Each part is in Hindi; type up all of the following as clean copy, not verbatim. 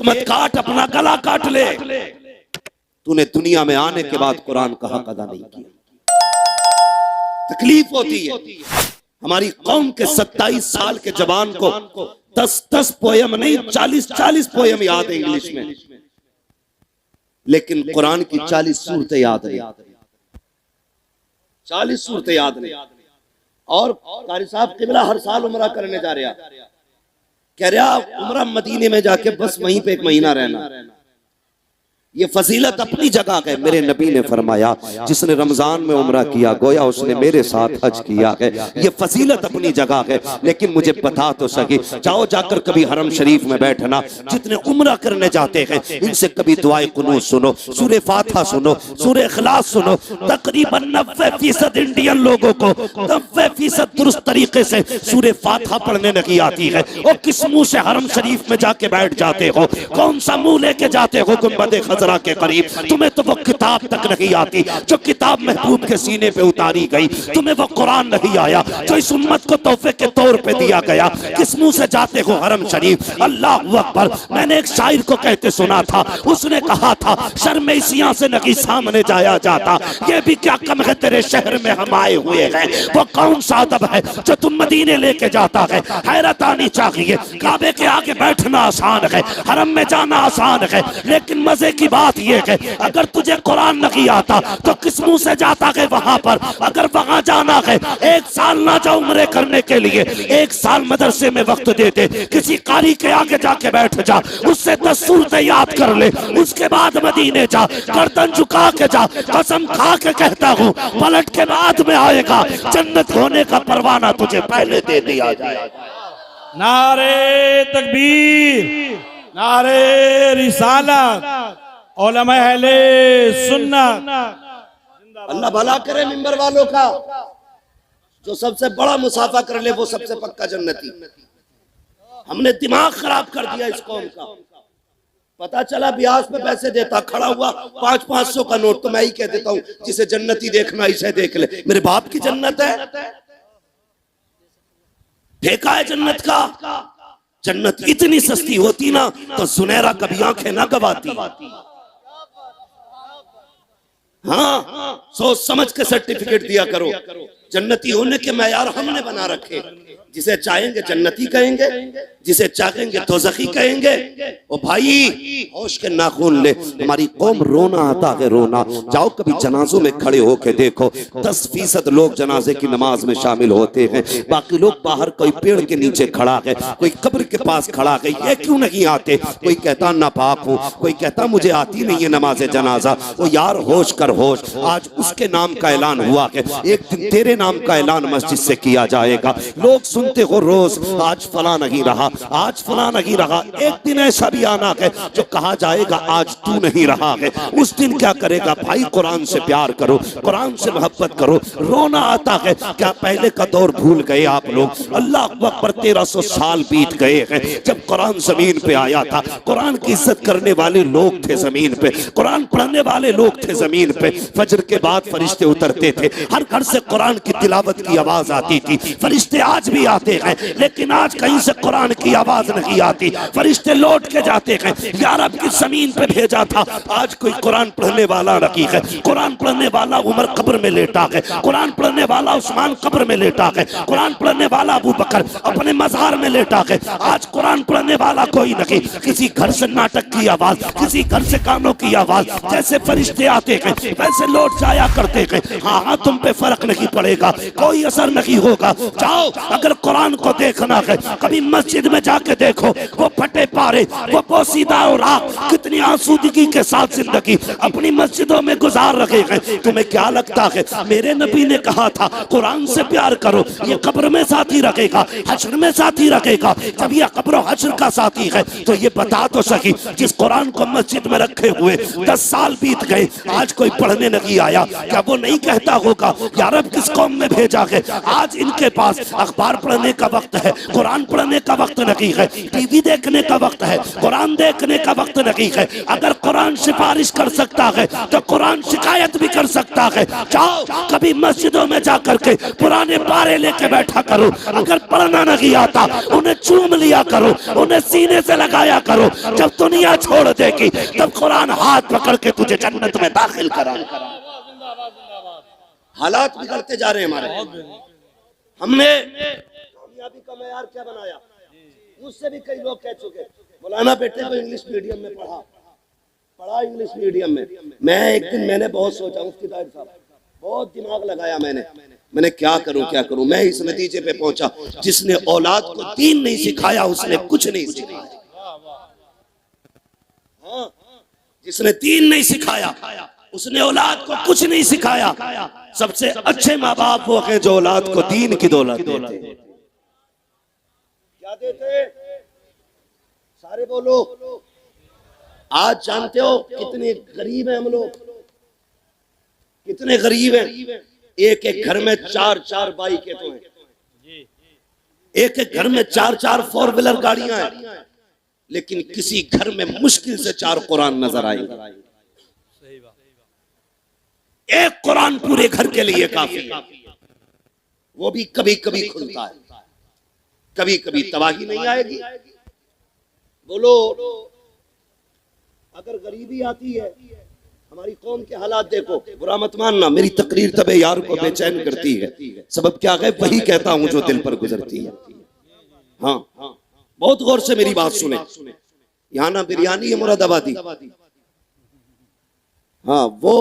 तो मत काट, अपना गला काट ले। तूने दुनिया में आने के बाद कुरान का हक अदा नहीं किया। तकलीफ होती है। हमारी कौम के 27 साल के जवान को 10-10 पोयम नहीं 40-40 पोयम याद है इंग्लिश में, लेकिन कुरान की 40 सूरतें याद नहीं, 40 सूरतें याद नहीं। और कारी साहब किबला हर साल उम्रा करने जा रहा, कह रहा उम्रा मदीने में जाके बस वहीं पे 1 महीना रहना। ये फजीलत अपनी जगह है। मेरे नबी ने फरमाया जिसने रमजान में उम्रा किया गोया उसने मेरे साथ हज किया है। ये फजीलत अपनी जगह है, लेकिन मुझे बता तो सके, जाओ जाकर कभी हरम शरीफ में बैठना, जितने उम्रा करने जाते हैं इनसे कभी दुआए कुनूत सुनो, सूरे फातिहा सुनो, सूरे इखलास सुनो। तकरीबन 90% इंडियन लोगों को 90% दुरुस्त तरीके से सूरे फातिहा पढ़ने नहीं आती है। और किस मुंह से हरम शरीफ में जाके बैठ जाते हो? कौन सा मुंह लेके जाते हो गुंबद खजरा के करीब? तुम्हें तो वो किताब तक नहीं आती जो किताब महबूब के सीने पे उतारी गई। तुम्हें वो कुरान नहीं आया जो इस उम्मत को तोहफे के तौर पे दिया गया। किस मुंह से जाते हो हरम शरीफ? अल्लाह अकबर। मैंने एक शायर को कहते सुना था, उसने कहा था शर्मेसियां से नहीं सामने जाया जाता। ये भी क्या कम है तेरे शहर में हम आए हुए हैं। वो कौन सा अदब है जो तुम मदीने लेके जाता है? हैरत आनी चाहिए। काबे के आगे बैठना आसान है, हरम में जाना आसान है, लेकिन मजे की बात यह है अगर तुझे कुरान नहीं आता तो किस मुंह से जाता है वहां पर? अगर वहां जाना है 1 साल ना जाओ उम्रे करने के लिए, 1 साल मदरसे में वक्त दे दे, किसी कारी के आगे जाके बैठ जा, उससे 10 सूरतें याद कर ले, उसके बाद मदीने जा, गर्दन झुका के जा। कसम खा के कहता हूँ पलट के बाद में आएगा, जन्नत होने का परवाना तुझे पहले दे दिया जाए। नारे तकबीर, नारे रिसालत, उलमा अहले सुन्नत। अल्लाह भला करे मिंबर वालों का। जो सबसे बड़ा मुसाफा कर ले वो सबसे पक्का जन्नती। हमने दिमाग खराब कर दिया इस कौम का। पता चला ब्याज पे पैसे देता खड़ा हुआ 500-500 का नोट, तो मैं ही कह देता हूँ जिसे जन्नती देखना इसे देख ले। मेरे बाप की जन्नत है, देखा है जन्नत का। जन्नत इतनी सस्ती होती ना तो सुनहरा कभी आंखें ना गवाती। हाँ, सोच समझ के सर्टिफिकेट दिया करो। जन्नती होने के मैयार हमने बना रखे। जिसे चाहेंगे जन्नती कहेंगे, जिसे चाहेंगे दोज़खी कहेंगे। ओ भाई होश के नाखून ले। हमारी कौम रोना आता है, रोना। जाओ कभी जनाजों में खड़े होके देखो, 10% लोग जनाजे की नमाज में शामिल होते हैं, बाकी लोग बाहर कोई पेड़ के नीचे खड़ा है, कोई कब्र के पास खड़ा है। ये क्यों नहीं आते? कोई कहता नापाक हूँ, कोई कहता मुझे आती नहीं है नमाज जनाजा। ओ यार होश कर होश। आज उसके नाम का ऐलान हुआ है, एक दिन तेरे नाम का ऐलान मस्जिद से किया जाएगा। लोग सुनते हो रोज आज फला नहीं रहा, आज फला नहीं रहा। एक दिन ऐसा भी आना है जो कहा जाएगा आज तू नहीं रहा है। उस दिन क्या करेगा भाई? कुरान से प्यार करो, कुरान से मोहब्बत करो। रोना आता है क्या पहले का दौर भूल गए आप लोग? अल्लाह अकबर 1300 साल बीत गए हैं जब कुरान जमीन पे आया था। कुरान की इज्जत करने वाले लोग थे जमीन पे, कुरान पढ़ने वाले लोग थे जमीन पे। फजर के बाद फरिश्ते उतरते थे, हर घर से कुरान की तिलावत की आवाज आती थी। फरिश्ते आज भी आते हैं, लेकिन आज कहीं से कुरान की आवाज नहीं आती। फरिश्ते लौट के जाते हैं। यार अब की जमीन पे भेजा था, आज कोई कुरान पढ़ने वाला नहीं है। कुरान पढ़ने वाला उमर कब्र में लेटा है, कुरान पढ़ने वाला उस्मान कब्र में लेटा है, कुरान पढ़ने वाला अबू बकर अपने मज़ार में लेटा है। आज कुरान पढ़ने वाला कोई नहीं। किसी घर से नाटक की आवाज, किसी घर से गानों की आवाज। जैसे फरिश्ते आते हैं वैसे लौट जाया करते हैं। हाँ हाँ, तुम पे फर्क नहीं पड़ेगा, कोई असर नहीं होगा। जाओ अगर कुरान को देखना है कभी मस्जिद में जाके देखो, वो फटे पारे, वो पोसीदा और आग कितनी आसूदगी के साथ जिंदगी अपनी मस्जिदों में गुजार रहे हैं। तुम्हें क्या लगता है? मेरे नबी ने कहा था कुरान से प्यार करो, ये कब्र में साथी रखेगा, हश्र में साथी रखेगा। जब ये कब्र हश्र का साथी है तो ये बता तो सकी जिस कुरान को मस्जिद में रखे हुए 10 साल बीत गए, आज कोई पढ़ने नहीं आया, क्या वो नहीं कहता होगा यार अब किस कौम में भेजा है? आज इनके पास अखबार पढ़ने का वक्त है, कुरान पढ़ने का वक्त नहीं है, टीवी देखने का वक्त है, कुरान देखने का वक्त नहीं है। अगर कुरान सिफारिश कर सकता है तो कुरान शिकायत भी कर सकता है। जाओ कभी मस्जिदों में जाकर के पुराने पारे लेके बैठा करो, अगर पढ़ना नहीं आता उन्हें चूम लिया करो, उन्हें सीने से लगाया करो। जब दुनिया छोड़ देगी तब कुरान हाथ पकड़ के तुझे जन्नत में दाखिल कराएगा। हालात बिगड़ते जा रहे हैं हमारे। हमने कामयाबी का मेयार क्या बनाया? मुझसे भी कई लोग कह चुके, मौलाना बेटे को इंग्लिश मीडियम में पढ़ा इंग्लिश मीडियम में। मैं एक दिन मैंने बहुत सोचा, मुफ्ती ताहिर साहब, बहुत दिमाग लगाया मैंने क्या करूं। मैं इस नतीजे पे पहुंचा, जिसने औलाद को दीन नहीं सिखाया उसने कुछ नहीं सिखाया। हाँ, जिसने दीन नहीं सिखाया उसने औलाद को कुछ नहीं सिखाया। सबसे अच्छे माँ बाप वो हैं जो औलाद को दीन की दौलत देते। क्या देते? सारे बोलो। आज जानते हो कितने गरीब हैं हम लोग, कितने गरीब हैं। एक एक घर में 4-4 बाइकें तो हैं, एक एक घर में 4-4 4 व्हीलर गाड़ियां हैं, लेकिन किसी घर में मुश्किल से 4 कुरान नजर आएंगे। एक कुरान पूरे घर के लिए काफी है, वो भी कभी कभी खुलता है, कभी कभी तबाही नहीं आएगी। बोलो, अगर गरीबी आती है, हमारी कौम के हालात देखो, बुरा मत मानना, मेरी तकरीर तबे यार को बेचैन करती है। सबब क्या है? वही कहता हूं जो दिल पर गुजरती है। हाँ, बहुत गौर से मेरी बात सुने। यहाँ ना बिरयानी है मुरादाबादी। हाँ, वो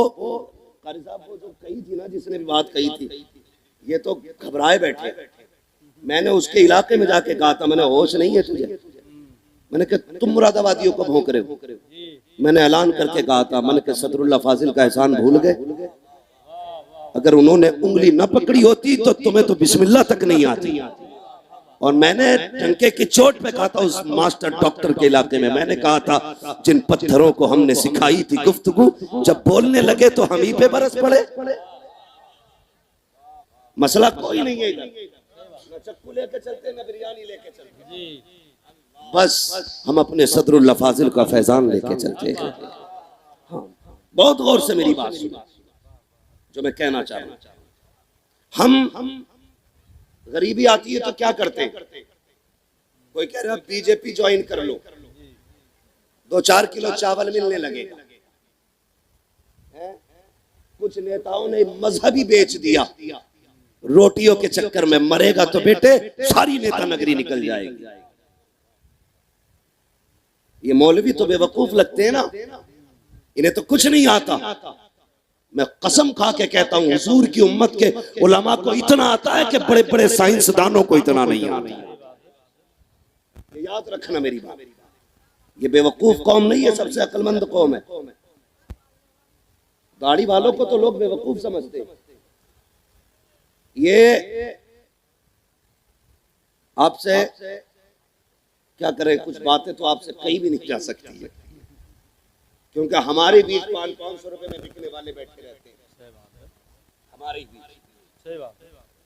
कारी साहब वो जो कही थी ना, जिसने भी बात कही थी, ये तो घबराए बैठे। मैंने उसके इलाके में जाके कहा था, मैंने होश नहीं है तुझे? मैंने कहा तुम मुरादाबादियों को भौंक रहे हो। मैंने ऐलान करके कहा था, मैंने कहा सदरुल्लाह फाजिल का एहसान भूल गए? अगर उन्होंने उंगली न पकड़ी होती तो तुम्हें तो बिस्मिल्लाह तक नहीं आती। और मैंने टंके की चोट पे कहा था उस मास्टर डॉक्टर के इलाके में, मैंने कहा था जिन पत्थरों को हमने सिखाई थी गुफ्तगू, जब बोलने लगे तो हम ही पे बरस पड़े। मसला कोई नहीं है, न चक्कू लेके चलते न बिरयानी लेके चलते, बस हम अपने सदरुल्लाह फाजिल का फैजान लेके चलते हैं। हाँ, बहुत गौर से मेरी बात सुनो जो मैं कहना चाह रहा हूं। हम गरीबी आती है तो क्या करते हैं? कोई कह रहा है बीजेपी ज्वाइन कर लो, 2-4 किलो चावल मिलने लगेगा। कुछ नेताओं ने मजहबी बेच दिया, रोटियों के चक्कर में मरेगा तो बेटे सारी नेता नगरी निकल जाएगी। ये मौलवी तो बेवकूफ लगते हैं ना, इन्हें तो कुछ नहीं आता। मैं कसम खा के कहता हूं, हुजूर की उम्मत के उलमा को इतना आता है कि बड़े बड़े साइंसदानों को इतना नहीं आता। याद रखना मेरी बात, ये बेवकूफ कौम नहीं है, सबसे अक्लमंद कौम है। दाढ़ी वालों को तो लोग बेवकूफ समझते हैं। ये आपसे क्या करें, कुछ बातें तो आपसे कहीं भी नहीं जा सकती है, क्योंकि हमारे बीच 500-500 रुपए में बिकने वाले बैठे रहते हैं हमारे बीच।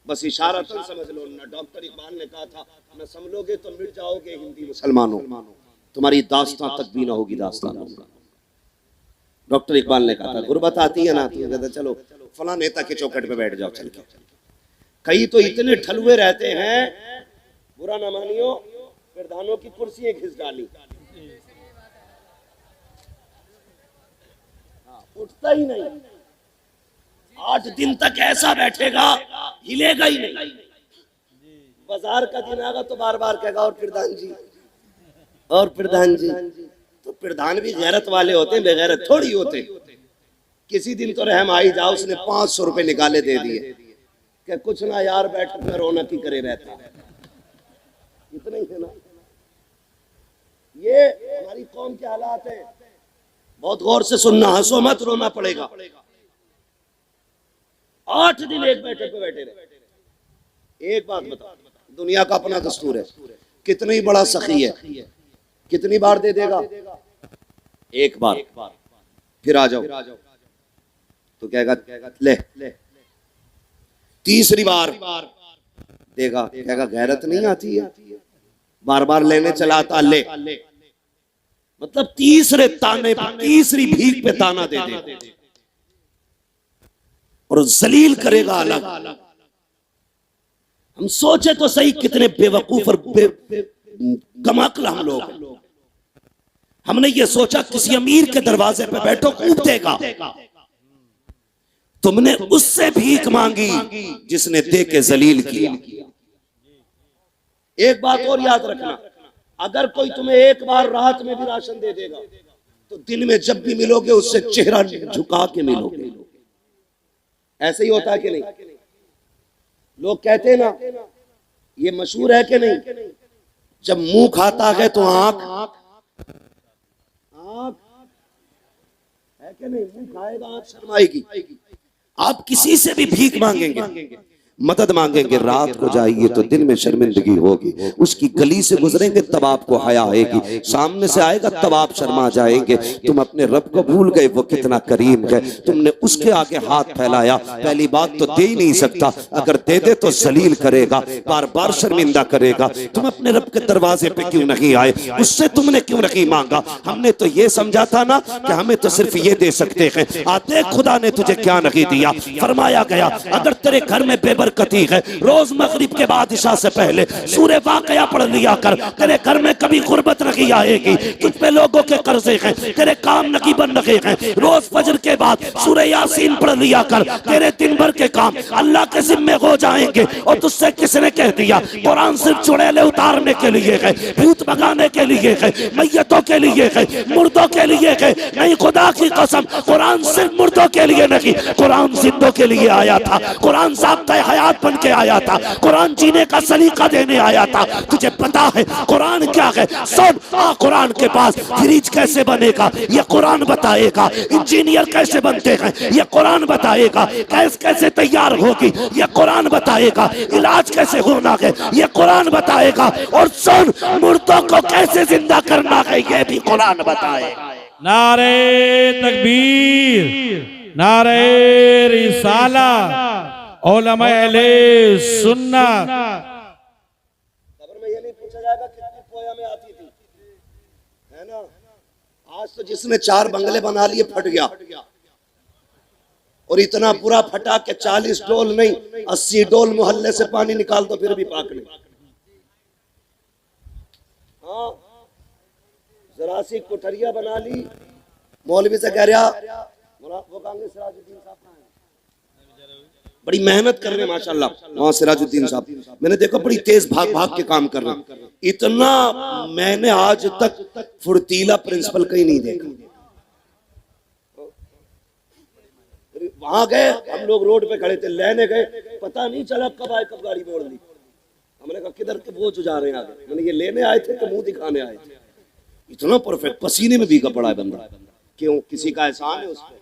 बस इशारा तो समझ लो ना। डॉक्टर इकबाल ने कहा था, न समझोगे तो मिट जाओगे हिंदी मुसलमानों, तुम्हारी दास्तां तक भी ना होगी दास्तां। डॉक्टर इकबाल ने कहा था, गुर्बत आती है ना तो कहता चलो फला नेता के चौखट पे बैठ जाओ चल के। कई तो इतने ठलुए रहते हैं, बुरा ना मानियो, प्रधानों की कुर्सियां घिस डाली, उठता ही नहीं। 8 दिन तक ऐसा बैठेगा, हिलेगा ही नहीं। बाजार का दिन आगा तो बार बार कहेगा और प्रधान जी, और प्रधान जी। तो प्रधान भी गैरत वाले होते हैं, बेगैरत थोड़ी होते। किसी दिन तो रहम आई जाओ, उसने 500 रुपए निकाले दे दिए कि कुछ ना यार बैठ में रौनक ही करे रहता, इतना ही है ना। ये हमारी कौम के हालात हैं, बहुत गौर से सुनना, हंसो मत, रोना पड़ेगा। 8 दिन एक बैठक पे बैठे रहे। एक बात बता, दुनिया का अपना दस्तूर है, कितनी बड़ा सखी है, कितनी बार दे देगा? एक बार, फिर आ जाओ तो कहेगा ले। तीसरी बार देगा, कहेगा गैरत नहीं आती है, बार बार लेने चला आता ले। मतलब तीसरे ताने पर, तीसरी भीख पे ताना दे दे और जलील करेगा अलग। हम सोचे तो सही कितने बेवकूफ और कमाकल हम लोग हैं। हमने ये सोचा किसी अमीर के दरवाजे पे बैठो कूद देगा, तुमने उससे भीख मांगी जिसने दे के जलील किया। एक बात और याद रखना, अगर कोई तुम्हें एक बार रात में भी राशन दे देगा तो दिन में जब भी मिलोगे उससे चेहरा झुका के मिलोगे। ऐसे ही होता है कि नहीं? लोग कहते हैं ना, ये मशहूर है कि नहीं, जब मुंह खाता है तो आंख है कि नहीं, मुंह खाएगा आंख शर्माएगी। आप किसी से भी भीख मांगेंगे, मदद मांगेंगे, रात को जाएगी तो दिन में शर्मिंदगी होगी। उसकी गली से गुजरेंगे तब आपको हया आएगी, सामने से आएगा तब आप शर्मा जाएंगे। तुम अपने रब को भूल गए, वो कितना करीम है, तुमने उसके आगे हाथ फैलाया। पहली बात तो दे ही नहीं सकता, अगर दे दे तो जलील करेगा, बार बार शर्मिंदा करेगा। तुम अपने रब के दरवाजे पे क्यों नहीं आए, उससे तुमने क्यों नहीं मांगा? हमने तो ये समझा था ना कि हमें तो सिर्फ ये दे सकते हैं। आते खुदा ने तुझे क्या नहीं दिया। फरमाया गया अगर तेरे घर में बेबरकती है, रोज मगरिब के बाद इशा से पहले सूरह वाक़या पढ़ लिया कर, तेरे घर में कभी गुर्बत नहीं आएगी। तुझ पे लोगों के कर्जे हैं, तेरे काम नहीं बन रहे हैं। रोज फजर के बाद सूरह यासीन पढ़ लिया कर, तेरे दिन भर के काम अल्लाह के जिम्मे हो जाएंगे। और तुझसे किसने कह दिया कुरान सिर्फ चुड़ैले उतारने के लिए है, भूत भगाने के लिए है, मैयतों के लिए है, मुर्दों के लिए है? नहीं, खुदा की कसम, कुरान सिर्फ मुर्दों के लिए नहीं, कुरान जिंदों के लिए आया था। कुरान ज़ाब्ता हयात बन के आया था, कुरान जीने का सलीका देने आया था। तुझे पता है कुरान क्या है? सुन, कुरान के पास फ्रिज कैसे बनेगा ये कुरान बताएगा, इंजीनियर कैसे बनते हैं ये कुरान बताएगा, गैस कैसे तैयार होगी ये कुरान बताएगा, इलाज कैसे होना है ये कुरान बताएगा, और सुन, मुर्दों को कैसे जिंदा करना है ये भी कुरान बताएगा। नारे तकबीर, नारे रिसालत, उलमा अहले सुन्नत। खबर में ये नहीं पूछा जाएगा कितनी पोया में आती थी, है ना? आज तो जिसने 4 बंगले बना लिए फट गया, और इतना पूरा फटा के 40 डोल नहीं 80 डोल मोहल्ले से पानी निकाल दो फिर भी पाक नहीं। हाँ, जरा सी कोठरिया बना ली, मौलवी से कह रहा वो कहेंगे सिराजुद्दीन साहब कहाँ हैं? बड़ी मेहनत कर रहे हैं माशाल्लाह वहां सिराजुद्दीन साहब, मैंने देखा बड़ी तेज भाग भाग के काम कर रहे हैं। इतना मैंने आज तक फुर्तीला प्रिंसिपल कहीं नहीं देखा। वहां गए हम लोग, रोड पे खड़े थे, लेने गए, पता नहीं चला कब आए कब गाड़ी मोड़ ली। हमने कहा किधर के वो जो जा रहे हैं आगे, मैंने ये लेने आए थे तो मुंह दिखाने आए थे। इतना परफेक्ट, पसीने में भीगा पड़ा है बंदा। क्यों? किसी का एहसान है उस पर,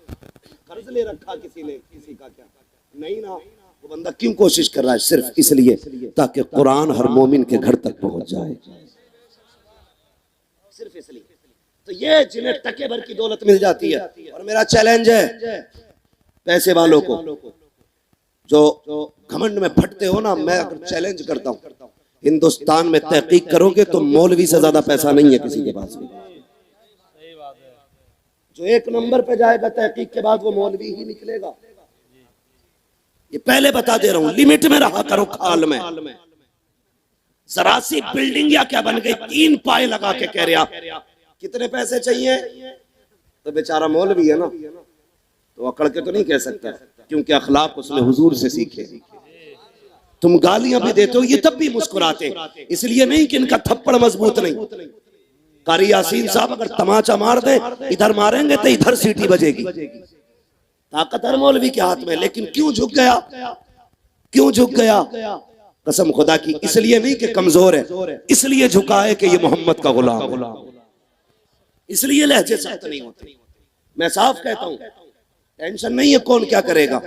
कर्ज ले रखा किसी ने, किसी का क्या नहीं ना। वो बंदा क्यों कोशिश कर रहा है? सिर्फ इसलिए ताकि कुरान हर मोमिन के घर तक पहुंच जाए, सिर्फ इसलिए। तो ये जिन्हें टके भर की दौलत मिल जाती है, और मेरा चैलेंज है पैसे वालों को जो घमंड में फटते हो ना, मैं चैलेंज करता हूं, हिंदुस्तान में तहकीक करोगे तो मौलवी से ज्यादा पैसा नहीं है किसी के पास में। जो 1 नंबर पे जाएगा तहकीक के बाद वो मौलवी ही निकलेगा। ये पहले बता दे रहा हूं, लिमिट में रहा करो खाल में। जरा सी बिल्डिंग या क्या बन गई, 3 पाए लगा के कह रहा कितने पैसे चाहिए, तो बेचारा मौलवी है ना, तो अकड़ के तो नहीं कह सकता, क्योंकि अखलाक उसने हुजूर से सीखे। तुम गालियां भी देते हो ये तब भी मुस्कुराते, इसलिए नहीं कि इनका थप्पड़ मजबूत नहीं। कारी यासीन साहब अगर तमाचा मार दे, इधर मारेंगे तो इधर सीटी बजेगी। ताकत हर मौलवी के हाथ में, लेकिन क्यों झुक गया? क्यों झुक गया? कसम खुदा की, इसलिए नहीं कि कमजोर है, इसलिए झुका है कि ये मोहम्मद का गुलाम, इसलिए लहजे सख्त नहीं होते। मैं साफ कहता हूं, टेंशन नहीं है कौन क्या करेगा,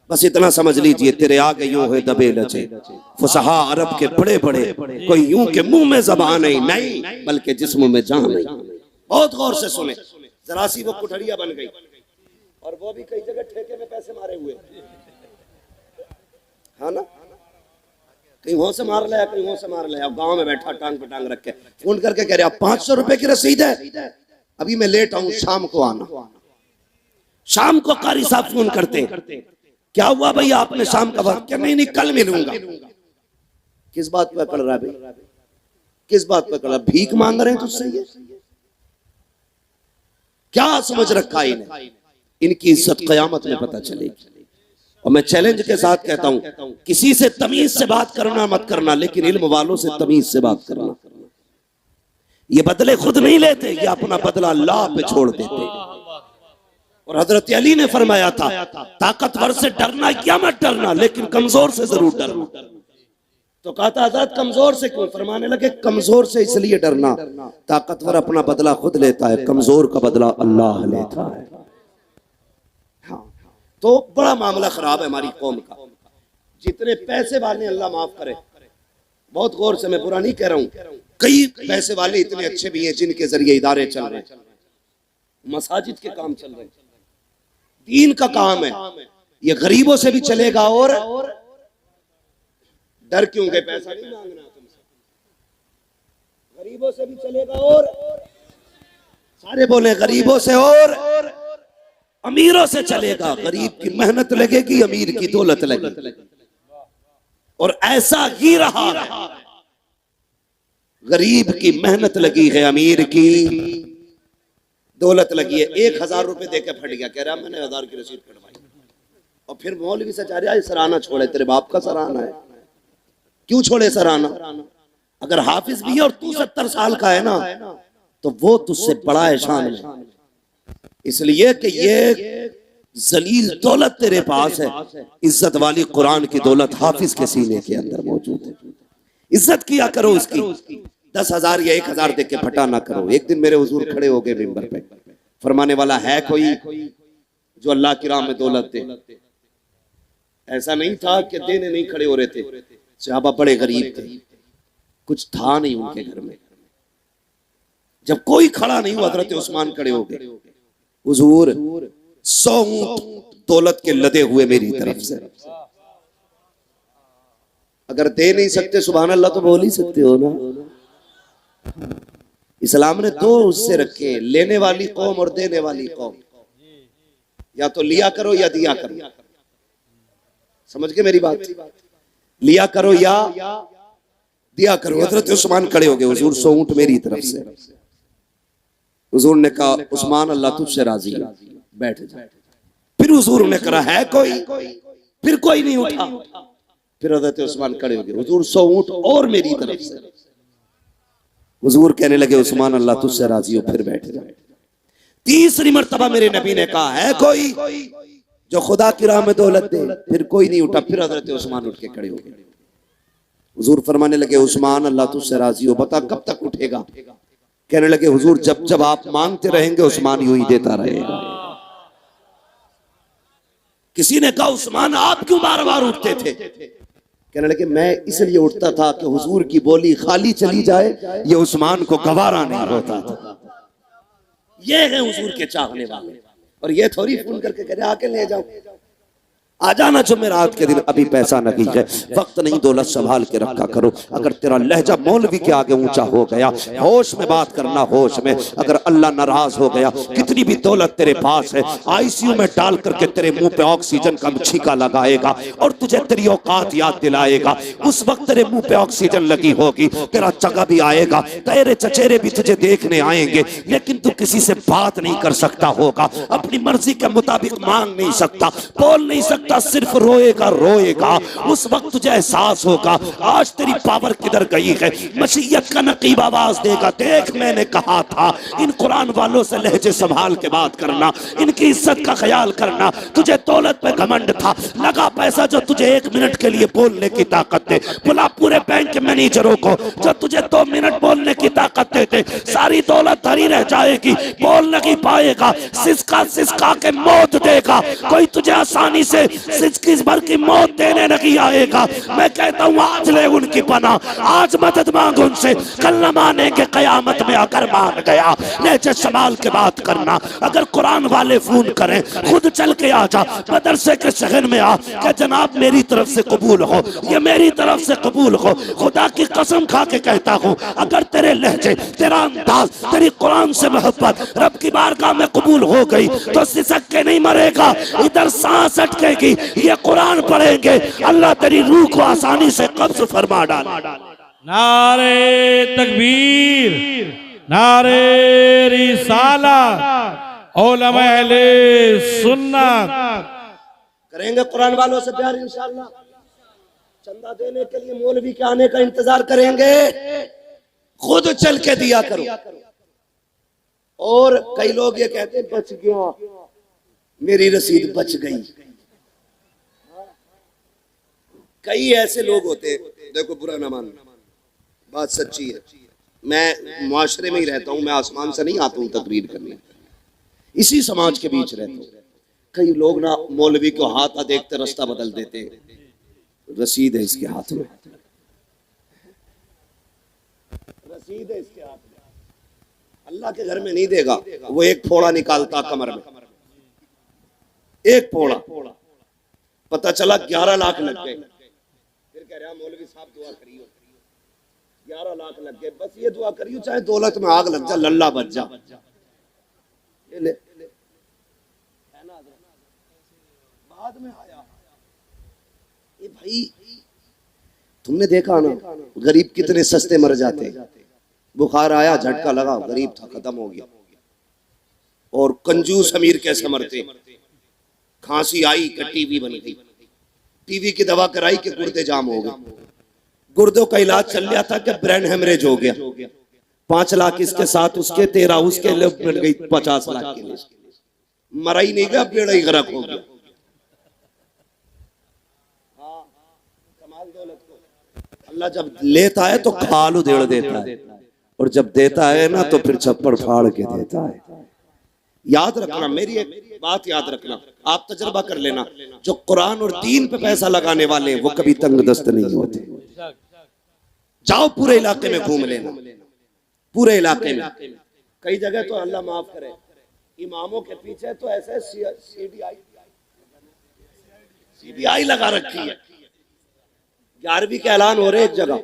बस इतना समझ लीजिए तेरे आगे यूं है दबे लचे फुसहा अरब के बड़े बड़े, कोई यूं के मुंह में ज़बान नहीं बल्कि जिस्म में जान नहीं। बहुत गौर से सुने, जरा सी वो कुठरिया बन गई, और वो भी कई जगह ठेके में पैसे मारे हुए, हाँ ना, कहीं वहां से मार लिया, कहीं वहां से मार लिया। गांव में बैठा टांग पे टांग रख के फोन करके कह रहे 500 रुपए की रसीद है, अभी मैं लेट आऊं, शाम को आना। शाम को कारी साहब फोन करते हैं, क्या हुआ भाई आपने शाम का वक्त? क्या नहीं कल मिलूंगा। किस बात पे कर रहा भाई, किस बात पे कर रहा? भीख मांग रहे हैं तुझसे? ये क्या समझ रखा है इन्हें? इनकी इज्जत कयामत में पता चलेगी। और मैं चैलेंज के साथ कहता हूं, किसी से तमीज से बात करना मत करना, लेकिन इल्म वालों से तमीज से बात करना। ये बदले खुद नहीं लेते, ये अपना बदला अल्लाह पे छोड़ देते। और हजरत अली ने फरमाया था, ताकतवर से डरना या मत डरना, लेकिन कमजोर से जरूर डरना। तो कहा था हजरत कमजोर से क्यों? फरमाने लगे कमजोर से इसलिए डरना, ताकतवर अपना बदला खुद लेता है, कमजोर का बदला अल्लाह लेता है। हाँ, तो बड़ा मामला खराब है हमारी कौम का। जितने पैसे वाले, अल्लाह माफ करे, बहुत गौर से, मैं बुरा नहीं कह रहा हूं, कई पैसे वाले इतने अच्छे भी हैं जिनके जरिए इदारे चल रहे हैं, मसाजिद के काम चल रहे हैं, दीन का काम है। ये गरीबों से भी चलेगा। और डर क्यों गए? पैसा नहीं मांगना तुमसे, गरीबों से भी चलेगा। और सारे बोले गरीबों से और अमीरों से चलेगा। गरीब की मेहनत लगेगी, अमीर की दौलत लगेगी। और ऐसा ही रहा, गरीब की मेहनत लगी है, अमीर की दौलत लगी है। 1000 रुपए देके फट गया, कह रहा मैंने 1000 की रसीद कटवाई। और फिर मौलवी से चाह रहा सराहना छोड़े, तेरे बाप का सराहना है, क्यों छोड़े सराहना? अगर हाफिज भी है और तू 70 साल का है ना, तो वो तुझसे बड़ा है शान में, इसलिए कि ये जलील दौलत तेरे पास है। इज्जत वाली कुरान की दौलत हाफिज के सीने के अंदर मौजूद है। इज्जत किया करो उसकी। 10,000 या 1,000 देख के फटा ना करो। एक दिन मेरे हुजूर खड़े हो गए मिंबर पे, फरमाने वाला है कोई जो अल्लाह की राह में दौलत दे? ऐसा नहीं था कि देने नहीं खड़े हो रहे थे, सहाबा बड़े गरीब थे, कुछ था नहीं उनके घर में। जब कोई खड़ा नहीं हुआ, हजरत उस्मान खड़े हो गए, हुजूर 100 ऊंट दौलत के लदे हुए मेरी तरफ से। अगर दे नहीं सकते सुभान अल्लाह तो बोल ही सकते हो ना। इस्लाम ने 2 हिस्से रखे, लेने वाली कौम और देने वाली कौम। या तो लिया करो या दिया करो, समझ गए मेरी बात? लिया करो या दिया करो। हजरत उस्मान खड़े हो गए, हुजूर 100 ऊंट मेरी तरफ से। हुजूर ने कहा उस्मान अल्लाह तुझसे राजी है, बैठ जा। फिर हुजूर ने कहा है कोई? फिर कोई नहीं उठा। फिर हजरत उस्मान खड़े हो गए, हुजूर 100 ऊंट और मेरी तरफ से। हुजूर कहने लगे उस्मान अल्लाह तुझसे राजी हो, फिर बैठ जा। तीसरी मर्तबा मेरे नबी ने कहा है कोई जो खुदा की राह में दौलत दे? फिर कोई नहीं उठा। फिर हजरत उस्मान उठ के खड़े हो गए। हुजूर फरमाने लगे उस्मान अल्लाह तुझसे राजी हो, बता कब तक उठेगा? कहने लगे हुजूर जब जब आप मांगते रहेंगे उस्मान यूं ही देता रहेगा। किसी ने कहा उस्मान आप क्यों बार बार उठते थे? कहने लगे मैं इसलिए उठता था कि हुजूर की बोली खाली चली जाए, ये उस्मान को गवारा नहीं होता था। ये है हुजूर के चाहने वाले। और ये थोड़ी फोन करके कह रहे आके ले जाओ, आ जाना जुमेरात के दिन, अभी पैसा नहीं है, वक्त नहीं, दौलत संभाल के रखा करो। अगर तेरा लहजा मौलवी के आगे ऊंचा हो गया, होश में बात करना, होश में। अगर अल्लाह नाराज हो गया, कितनी भी दौलत तेरे पास है, आईसीयू में डाल करके तेरे मुंह पे ऑक्सीजन का छींका लगाएगा और तुझे तेरी औकात याद दिलाएगा। उस वक्त तेरे मुंह पे ऑक्सीजन लगी होगी, तेरा जगह भी आएगा, तेरे चचेरे भी तुझे देखने आएंगे, लेकिन तू किसी से बात नहीं कर सकता होगा, अपनी मर्जी के मुताबिक मांग नहीं सकता, बोल नहीं सकता, सिर्फ रोएगा रोएगा। उस वक्त तुझे एहसास होगा आज तेरी पावर किधर गई है। मशीयत का नकीब आवाज देगा, देख मैंने कहा था। इन कुरान वालों से लहजे संभाल के बात करना, इनकी इज्जत का ख्याल करना। तुझे दौलत पे घमंड था, लगा पैसा जो तुझे 1 मिनट के लिए बोलने की ताकत दे। बुला पूरे बैंक के मैनेजरों को जो तुझे 2 मिनट बोलने की ताकत देते। सारी दौलत धरी रह जाएगी, बोल नहीं पाएगा, सिसका सिसका के मौत देगा। कोई तुझे आसानी से सिचकिस भर की मौत देने नहीं आएगा। मैं कहता हूँ आज ले उनकी पनाह, आज मदद मांग उनसे, कल न मानेंगे कयामत में अगर मान गया। लहजे संभाल के बात करना, अगर कुरान वाले फोन करें खुद चल के आ जा, मदरसे के शहर में आ कि जनाब मेरी तरफ से कबूल हो, ये मेरी तरफ से कबूल हो। खुदा की कसम खा के कहता हूँ अगर तेरे लहजे, तेरा अंदाज, तेरी कुरान से मोहब्बत रब की बारगाह में कबूल हो गई तो सिसक के नहीं मरेगा, इधर सांस अटकेगी, ये कुरान पढ़ेंगे, अल्लाह तेरी रूह को आसानी से कब्ज फरमा डालेगा। नारे तकबीर, नारे रिसालत, उलमा अहले सुन्नत। करेंगे कुरान वालों से प्यार इंशाअल्लाह। चंदा देने के लिए मौलवी के आने का इंतजार करेंगे, खुद चल के दिया करो। और कई लोग ये कहते हैं बच गया, मेरी रसीद बच गई। कई ऐसे लोग होते हैं, देखो बुरा ना मानना, बात सच्ची है। मैं मुआशरे में ही रहता हूं, मैं आसमान से नहीं आता हूं तकरीर करने, इसी समाज के बीच रहता हूं। कई लोग ना मौलवी को हाथ देखते रास्ता बदल देते हैं। रसीद है इसके हाथ में, रसीद है इसके हाथ में, अल्लाह के घर में नहीं देगा। वो एक फोड़ा निकालता कमर में, एक फोड़ा, पता चला 11 लाख लग गए। फिर कह रहा मौलवी साहब दुआ करियो, 11 लाख लग गए, बस ये दुआ करियो चाहे दौलत में आग लग जा, लल्ला बच जा। ये ले है ना, बाद में आया ये भाई, तुमने देखा ना गरीब कितने सस्ते मर जाते। बुखार आया, झटका लगा, गरीब था, खत्म हो गया। और कंजूस अमीर कैसे मरते, खांसी आई कि टीबी बन गई, टीबी की दवा कराई कि गुर्दे जाम हो गए, गुर्दों का इलाज चल रहा था कि ब्रेन हेमरेज हो गया। 5 लाख इसके साथ उसके, 13 उसके, मिल गई 50 लाख के लिए। मरा ही नहीं गया, बेड़ा ही गरक हो गया। अल्लाह जब लेता है तो खाल उधेड़ देता है, और जब देता है ना तो फिर छप्पड़ फाड़ के देता है। याद रखना, मेरी एक बात याद रखना, आप तजर्बा कर लेना, जो कुरान और दीन पे पैसा लगाने वाले हैं वो कभी तंग दस्त नहीं होते। जाओ पूरे इलाके में घूम लेना, पूरे इलाके में। कई जगह तो अल्लाह माफ करे इमामों के पीछे तो ऐसे सीबीआई लगा रखी है। 11वीं के ऐलान हो रहे एक जगह,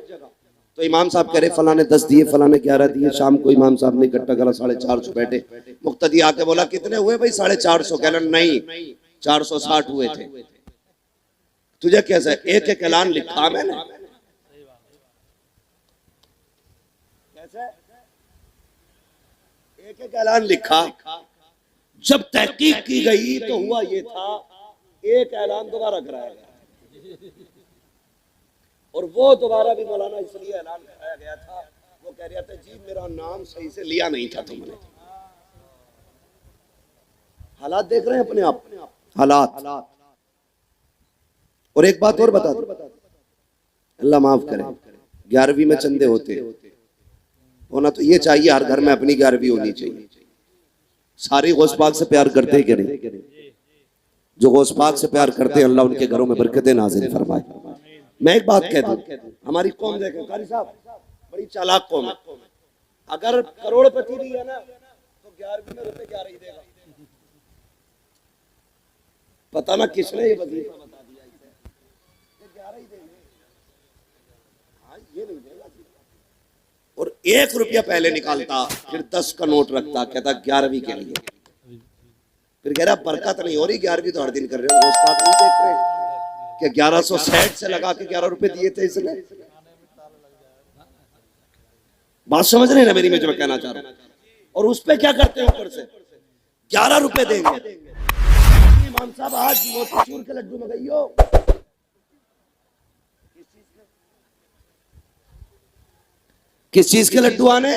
तो इमाम साहब कह रहे फला ने 10 दिए, फला ने 11 दिए। शाम को इमाम साहब ने इकट्ठा करा, 450 बैठे। मुक्तदी आके बोला कितने हुए भाई? 450। कहना नहीं, 460 हुए थे। तुझे कैसा? एक एक ऐलान लिखा मैंने, कैसे एक एक ऐलान लिखा। जब तहकीक की गई तो हुआ ये था, एक ऐलान दोबारा कराया गया, और वो दोबारा भी मौलाना इसलिए ऐलान कराया गया था, वो कह रहा था जी मेरा नाम सही से लिया नहीं था तुमने। हालात देख रहे हैं अपने आप, हालात। और एक बात और बता दो, अल्लाह माफ करे, 11वीं में चंदे होते होना तो ये चाहिए, हर घर में अपनी 11वीं होनी चाहिए। सारे गौस पाक से प्यार करते कि नहीं? जो गौस पाक से प्यार करते हैं अल्लाह उनके घरों में बरकतें नाज़िल फरमाए। मैं एक बात कह दूं, हमारी कौम देखें कारी साहब, बड़ी चालाक कौम है। अगर करोड़पति भी है ना तो 11वीं में रुपए 11 ही देगा। पता ना किसने ये वजीफा बता दिया, 11 ही देंगे, हाँ ये नहीं देगा। और 1 रुपया पहले निकालता, फिर 10 का नोट रखता, कहता 11वीं के लिए। फिर कह रहा बरकत नहीं हो रही, 11वीं तो हर दिन कर रहे हो। गौस पाक नहीं देख रहे कि 1160 से लगा के 11 रुपए दिए थे इसने। बात समझ रहे हैं ना मेरी, में जो मैं कहना चाह रहा हूं। और उस पे क्या करते हैं, ऊपर से 11 रुपए देंगे। इमाम साहब आज मोतीचूर के लड्डू में गई हो, किस चीज के लड्डू आने?